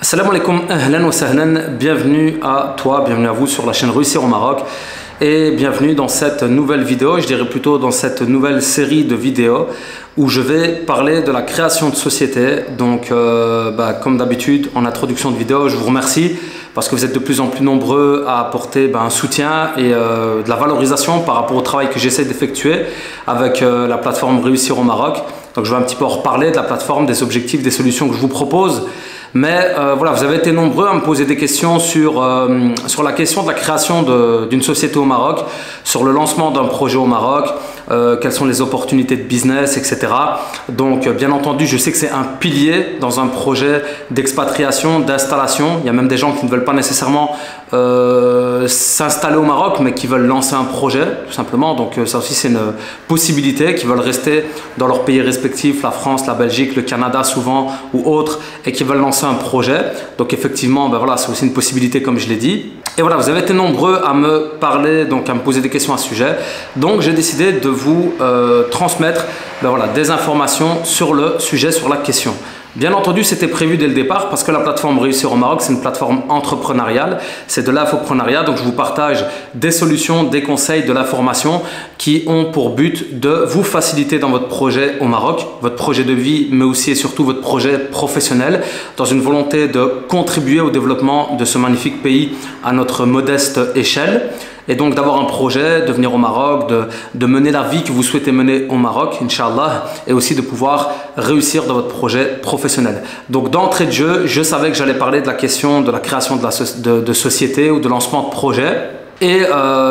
Assalamu alaikum, ahlan wa sahlan, bienvenue à toi, bienvenue à vous sur la chaîne Réussir au Maroc et bienvenue dans cette nouvelle vidéo, je dirais plutôt dans cette nouvelle série de vidéos où je vais parler de la création de société. Donc comme d'habitude en introduction de vidéo, je vous remercie parce que vous êtes de plus en plus nombreux à apporter un soutien et de la valorisation par rapport au travail que j'essaie d'effectuer avec la plateforme Réussir au Maroc. Donc je vais un petit peu en reparler de la plateforme, des objectifs, des solutions que je vous propose. Mais voilà, vous avez été nombreux à me poser des questions sur la question de la création d'une société au Maroc, sur le lancement d'un projet au Maroc, quelles sont les opportunités de business, etc. Donc bien entendu, je sais que c'est un pilier dans un projet d'expatriation, d'installation. Il y a même des gens qui ne veulent pas nécessairement s'installer au Maroc, mais qui veulent lancer un projet, tout simplement. Donc ça aussi, c'est une possibilité, qui veulent rester dans leur pays respectif, la France, la Belgique, le Canada souvent, ou autres, et qui veulent lancer un projet. Donc effectivement, voilà, c'est aussi une possibilité comme je l'ai dit. Et voilà, vous avez été nombreux à me parler, donc à me poser des questions à ce sujet. Donc j'ai décidé de vous transmettre voilà, des informations sur le sujet, sur la question. Bien entendu, c'était prévu dès le départ parce que la plateforme Réussir au Maroc, c'est une plateforme entrepreneuriale, c'est de l'infoprenariat. Donc je vous partage des solutions, des conseils, de l'information qui ont pour but de vous faciliter dans votre projet au Maroc, votre projet de vie, mais aussi et surtout votre projet professionnel, dans une volonté de contribuer au développement de ce magnifique pays à notre modeste échelle. Et donc d'avoir un projet, de venir au Maroc, de mener la vie que vous souhaitez mener au Maroc, Inch'Allah, et aussi de pouvoir réussir dans votre projet professionnel. Donc d'entrée de jeu, je savais que j'allais parler de la question de la création de société ou de lancement de projet. Et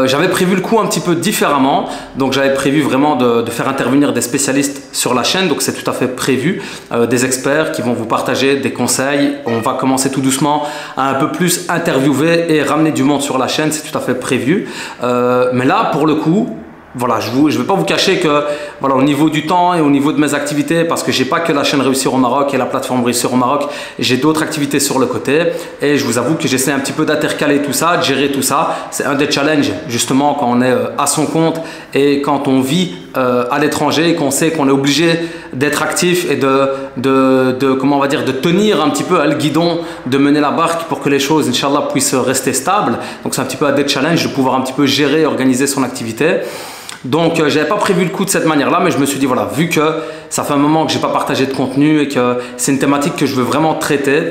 j'avais prévu le coup un petit peu différemment, donc j'avais prévu vraiment de faire intervenir des spécialistes sur la chaîne, donc c'est tout à fait prévu, des experts qui vont vous partager des conseils. On va commencer tout doucement à un peu plus interviewer et ramener du monde sur la chaîne, c'est tout à fait prévu. Mais là, pour le coup, voilà, je ne vais pas vous cacher que voilà, au niveau du temps et au niveau de mes activités, parce que j'ai pas que la chaîne Réussir au Maroc et la plateforme Réussir au Maroc, j'ai d'autres activités sur le côté et je vous avoue que j'essaie un petit peu d'intercaler tout ça, de gérer tout ça. C'est un des challenges justement quand on est à son compte et quand on vit à l'étranger et qu'on sait qu'on est obligé d'être actif et comment on va dire, de tenir un petit peu à le guidon, de mener la barque pour que les choses, Inch'Allah, puissent rester stables. Donc c'est un petit peu un des challenges de pouvoir un petit peu gérer et organiser son activité. Donc je n'avais pas prévu le coup de cette manière-là, mais je me suis dit, voilà, vu que ça fait un moment que je n'ai pas partagé de contenu et que c'est une thématique que je veux vraiment traiter,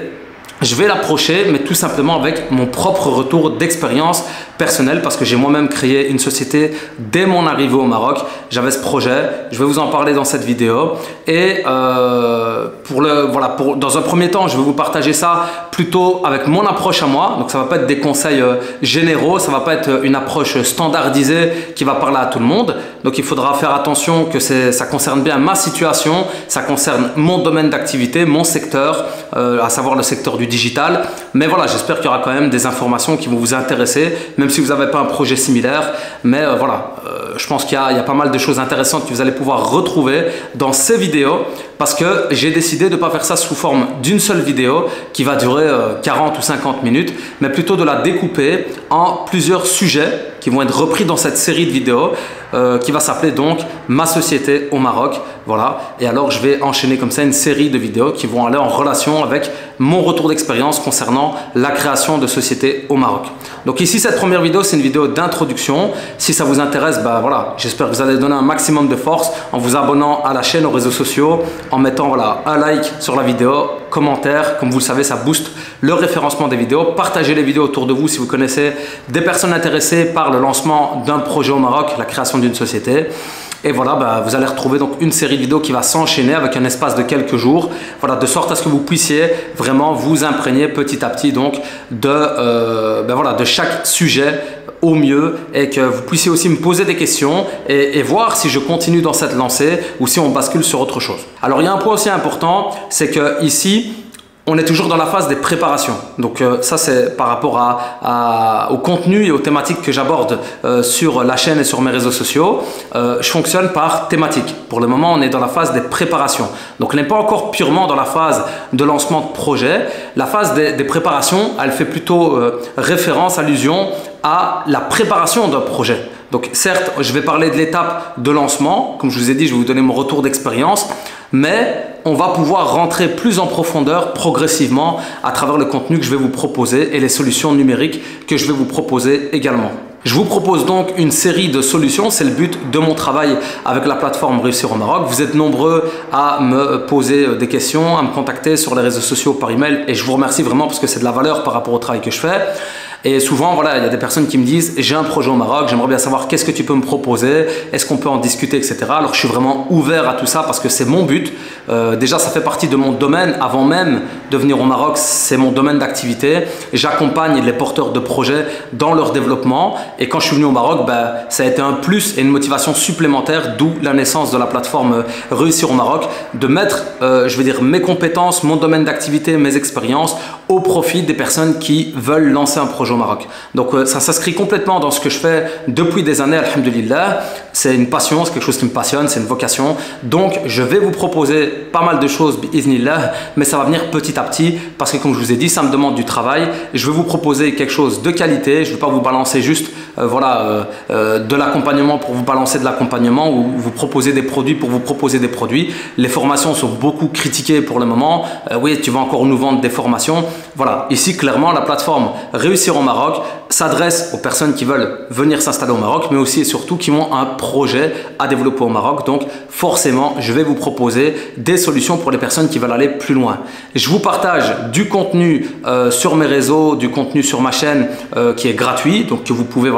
je vais l'approcher, mais tout simplement avec mon propre retour d'expérience personnelle parce que j'ai moi-même créé une société dès mon arrivée au Maroc. J'avais ce projet, je vais vous en parler dans cette vidéo. Et dans un premier temps, je vais vous partager ça plutôt avec mon approche à moi. Donc ça ne va pas être des conseils généraux, ça ne va pas être une approche standardisée qui va parler à tout le monde. Donc il faudra faire attention que ça concerne bien ma situation, ça concerne mon domaine d'activité, mon secteur, à savoir le secteur du digital. Mais voilà, j'espère qu'il y aura quand même des informations qui vont vous intéresser, même si vous n'avez pas un projet similaire. Mais je pense qu'il y a pas mal de choses intéressantes que vous allez pouvoir retrouver dans ces vidéos parce que j'ai décidé de ne pas faire ça sous forme d'une seule vidéo qui va durer 40 ou 50 minutes, mais plutôt de la découper en plusieurs sujets qui vont être repris dans cette série de vidéos qui va s'appeler donc Ma société au Maroc. Voilà. Et alors je vais enchaîner comme ça une série de vidéos qui vont aller en relation avec mon retour d'expérience concernant la création de société au Maroc. Donc ici, cette première vidéo, c'est une vidéo d'introduction. Si ça vous intéresse, voilà, j'espère que vous allez donner un maximum de force en vous abonnant à la chaîne, aux réseaux sociaux, en mettant un like sur la vidéo, commentaire. Comme vous le savez, ça booste le référencement des vidéos. Partagez les vidéos autour de vous si vous connaissez des personnes intéressées par le lancement d'un projet au Maroc, la création d'une société. Et voilà, vous allez retrouver donc une série de vidéos qui va s'enchaîner avec un espace de quelques jours, voilà, de sorte à ce que vous puissiez vraiment vous imprégner petit à petit donc de chaque sujet au mieux et que vous puissiez aussi me poser des questions et voir si je continue dans cette lancée ou si on bascule sur autre chose. Alors il y a un point aussi important, c'est que ici, on est toujours dans la phase des préparations. Donc ça, c'est par rapport au contenu et aux thématiques que j'aborde sur la chaîne et sur mes réseaux sociaux. Je fonctionne par thématique. Pour le moment, on est dans la phase des préparations. Donc on n'est pas encore purement dans la phase de lancement de projet. La phase des préparations, elle fait plutôt référence, allusion à la préparation d'un projet. Donc certes, je vais parler de l'étape de lancement. Comme je vous ai dit, je vais vous donner mon retour d'expérience. Mais on va pouvoir rentrer plus en profondeur progressivement à travers le contenu que je vais vous proposer et les solutions numériques que je vais vous proposer également. Je vous propose donc une série de solutions, c'est le but de mon travail avec la plateforme Réussir au Maroc. Vous êtes nombreux à me poser des questions, à me contacter sur les réseaux sociaux par email et je vous remercie vraiment parce que c'est de la valeur par rapport au travail que je fais. Et souvent, voilà, il y a des personnes qui me disent « j'ai un projet au Maroc, j'aimerais bien savoir qu'est-ce que tu peux me proposer, est-ce qu'on peut en discuter, etc. » Alors, je suis vraiment ouvert à tout ça parce que c'est mon but. Déjà, ça fait partie de mon domaine. Avant même de venir au Maroc, c'est mon domaine d'activité. J'accompagne les porteurs de projets dans leur développement. Et quand je suis venu au Maroc, ça a été un plus et une motivation supplémentaire, d'où la naissance de la plateforme Réussir au Maroc, de mettre, je veux dire, mes compétences, mon domaine d'activité, mes expériences au profit des personnes qui veulent lancer un projet au Maroc. Donc ça s'inscrit complètement dans ce que je fais depuis des années, alhamdoulilah. C'est une passion, c'est quelque chose qui me passionne, c'est une vocation. Donc je vais vous proposer pas mal de choses, bi'iznillah, mais ça va venir petit à petit parce que comme je vous ai dit, ça me demande du travail. Je vais vous proposer quelque chose de qualité, je ne vais pas vous balancer juste de l'accompagnement pour vous balancer de l'accompagnement ou vous proposer des produits pour vous proposer des produits. Les formations sont beaucoup critiquées pour le moment. Oui, tu vas encore nous vendre des formations. Voilà, ici clairement la plateforme Réussir au Maroc s'adresse aux personnes qui veulent venir s'installer au Maroc, mais aussi et surtout qui ont un projet à développer au Maroc. Donc forcément, je vais vous proposer des solutions pour les personnes qui veulent aller plus loin. Je vous partage du contenu sur mes réseaux, du contenu sur ma chaîne qui est gratuit, donc que vous pouvez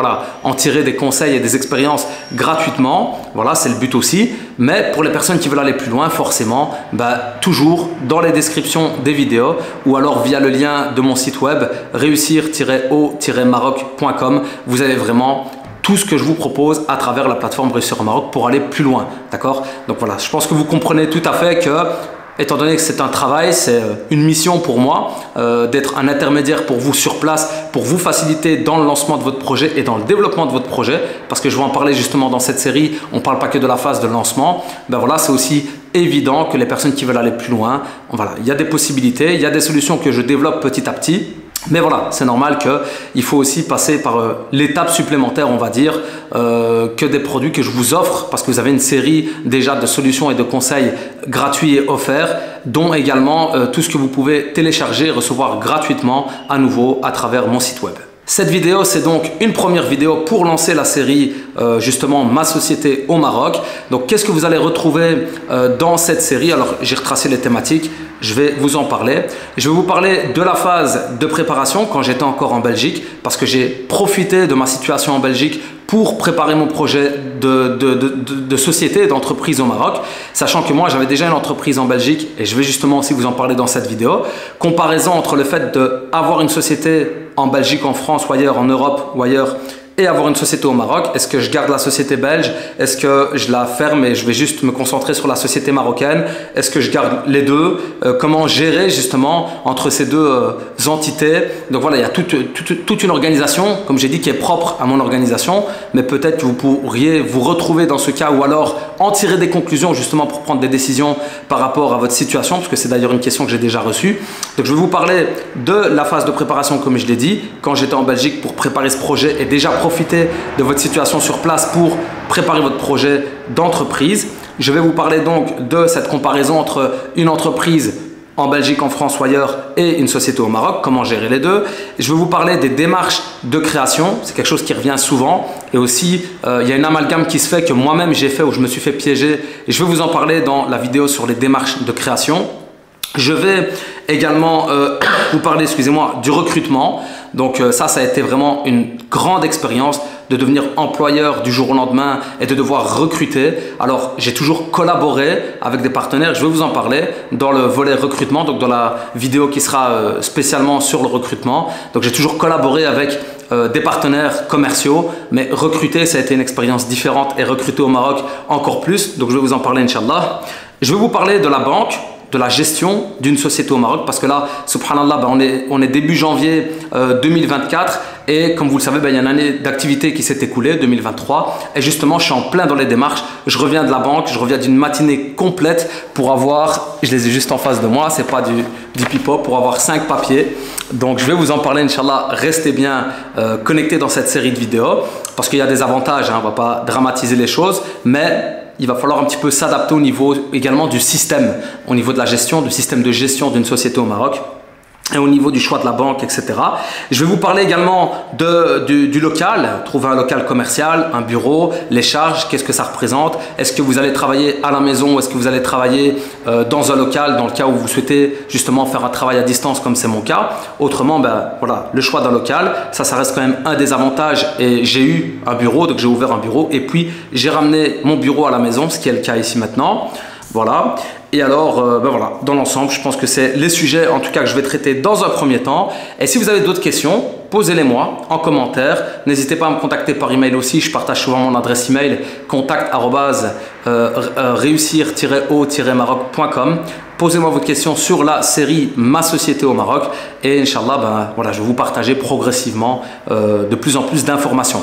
en tirer des conseils et des expériences gratuitement. Voilà, c'est le but aussi. Mais pour les personnes qui veulent aller plus loin, forcément, toujours dans les descriptions des vidéos ou alors via le lien de mon site web réussir-au-maroc.com, vous avez vraiment tout ce que je vous propose à travers la plateforme Réussir au Maroc pour aller plus loin. D'accord? Donc voilà, je pense que vous comprenez tout à fait que étant donné que c'est un travail, c'est une mission pour moi d'être un intermédiaire pour vous sur place, pour vous faciliter dans le lancement de votre projet et dans le développement de votre projet, parce que je vais en parler justement dans cette série, on ne parle pas que de la phase de lancement. Voilà, c'est aussi évident que les personnes qui veulent aller plus loin, voilà, il y a des possibilités, il y a des solutions que je développe petit à petit. Mais voilà, c'est normal qu'il faut aussi passer par l'étape supplémentaire, on va dire, que des produits que je vous offre parce que vous avez une série déjà de solutions et de conseils gratuits et offerts, dont également tout ce que vous pouvez télécharger et recevoir gratuitement à nouveau à travers mon site web. Cette vidéo, c'est donc une première vidéo pour lancer la série justement Ma société au Maroc. Donc, qu'est-ce que vous allez retrouver dans cette série? Alors, j'ai retracé les thématiques, je vais vous en parler. Je vais vous parler de la phase de préparation quand j'étais encore en Belgique parce que j'ai profité de ma situation en Belgique pour préparer mon projet de société, d'entreprise au Maroc, sachant que moi j'avais déjà une entreprise en Belgique et je vais justement aussi vous en parler dans cette vidéo. Comparaison entre le fait d'avoir une société en Belgique, en France ou ailleurs, en Europe ou ailleurs, et avoir une société au Maroc. Est-ce que je garde la société belge? Est-ce que je la ferme et je vais juste me concentrer sur la société marocaine? Est-ce que je garde les deux? Comment gérer justement entre ces deux entités? Donc voilà, il y a toute une organisation, comme j'ai dit, qui est propre à mon organisation, mais peut-être que vous pourriez vous retrouver dans ce cas ou alors en tirer des conclusions justement pour prendre des décisions par rapport à votre situation, parce que c'est d'ailleurs une question que j'ai déjà reçue. Donc je vais vous parler de la phase de préparation, comme je l'ai dit, quand j'étais en Belgique pour préparer ce projet et déjà profiter de votre situation sur place pour préparer votre projet d'entreprise. Je vais vous parler donc de cette comparaison entre une entreprise en Belgique, en France ou ailleurs et une société au Maroc, comment gérer les deux. Je vais vous parler des démarches de création, c'est quelque chose qui revient souvent et aussi il y a une amalgame qui se fait que moi-même j'ai fait où je me suis fait piéger et je vais vous en parler dans la vidéo sur les démarches de création. Je vais également vous parler, excusez-moi, du recrutement. Donc ça a été vraiment une grande expérience de devenir employeur du jour au lendemain et de devoir recruter. Alors j'ai toujours collaboré avec des partenaires, je vais vous en parler dans le volet recrutement, donc dans la vidéo qui sera spécialement sur le recrutement. Donc j'ai toujours collaboré avec des partenaires commerciaux, mais recruter ça a été une expérience différente et recruter au Maroc encore plus. Donc je vais vous en parler Inch'Allah. Je vais vous parler de la banque, de la gestion d'une société au Maroc parce que là, subhanallah, on est début janvier 2024 et comme vous le savez, il y a une année d'activité qui s'est écoulée, 2023 et justement, je suis en plein dans les démarches. Je reviens de la banque, je reviens d'une matinée complète pour avoir, je les ai juste en face de moi, c'est pas du pipeau, pour avoir 5 papiers. Donc, je vais vous en parler, Inch'Allah. Restez bien connectés dans cette série de vidéos parce qu'il y a des avantages, hein, on ne va pas dramatiser les choses, mais il va falloir un petit peu s'adapter au niveau également du système, au niveau de la gestion, du système de gestion d'une société au Maroc. Et au niveau du choix de la banque, etc. Je vais vous parler également du local, trouver un local commercial, un bureau, les charges, qu'est-ce que ça représente, est-ce que vous allez travailler à la maison ou est-ce que vous allez travailler dans un local dans le cas où vous souhaitez justement faire un travail à distance comme c'est mon cas. Autrement, ben, voilà, le choix d'un local, ça reste quand même un des avantages et j'ai eu un bureau, donc j'ai ouvert un bureau et puis j'ai ramené mon bureau à la maison, ce qui est le cas ici maintenant. Voilà. Et alors, ben voilà, dans l'ensemble, je pense que c'est les sujets en tout cas que je vais traiter dans un premier temps. Et si vous avez d'autres questions, posez-les moi en commentaire. N'hésitez pas à me contacter par email aussi. Je partage souvent mon adresse email contact@réussir-o-maroc.com. Posez-moi votre question sur la série Ma Société au Maroc. Et Inch'Allah, ben, voilà, je vais vous partager progressivement de plus en plus d'informations.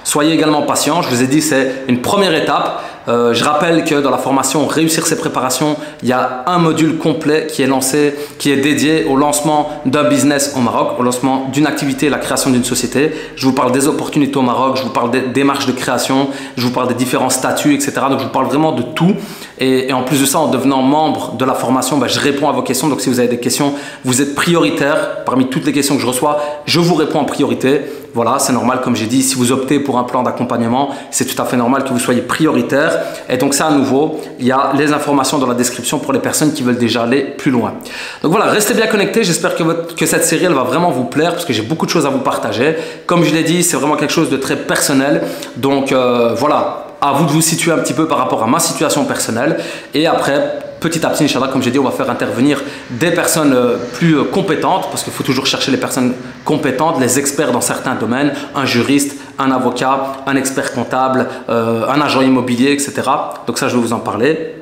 Soyez également patient, je vous ai dit c'est une première étape. Je rappelle que dans la formation Réussir ses préparations, il y a un module complet qui est lancé, qui est dédié au lancement d'un business au Maroc, au lancement d'une activité, la création d'une société. Je vous parle des opportunités au Maroc, je vous parle des démarches de création, je vous parle des différents statuts, etc. Donc je vous parle vraiment de tout. Et en plus de ça, en devenant membre de la formation, ben, je réponds à vos questions. Donc si vous avez des questions, vous êtes prioritaire. Parmi toutes les questions que je reçois, je vous réponds en priorité. Voilà, c'est normal, comme j'ai dit, si vous optez pour un plan d'accompagnement, c'est tout à fait normal que vous soyez prioritaire. Et donc ça, à nouveau, il y a les informations dans la description pour les personnes qui veulent déjà aller plus loin. Donc voilà, restez bien connectés. J'espère que cette série, elle va vraiment vous plaire parce que j'ai beaucoup de choses à vous partager. Comme je l'ai dit, c'est vraiment quelque chose de très personnel. Donc voilà, à vous de vous situer un petit peu par rapport à ma situation personnelle. Et après, petit à petit, Inch'Allah, comme j'ai dit, on va faire intervenir des personnes plus compétentes parce qu'il faut toujours chercher les personnes compétentes, les experts dans certains domaines, un juriste, un avocat, un expert comptable, un agent immobilier, etc. Donc ça, je vais vous en parler.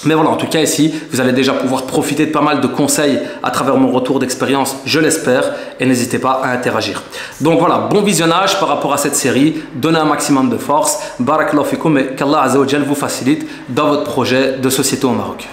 Mais voilà, en tout cas ici, vous allez déjà pouvoir profiter de pas mal de conseils à travers mon retour d'expérience, je l'espère, et n'hésitez pas à interagir. Donc voilà, bon visionnage par rapport à cette série, donnez un maximum de force, barakallahu fikoum et qu'Allah Azza wa Jal vous facilite dans votre projet de société au Maroc.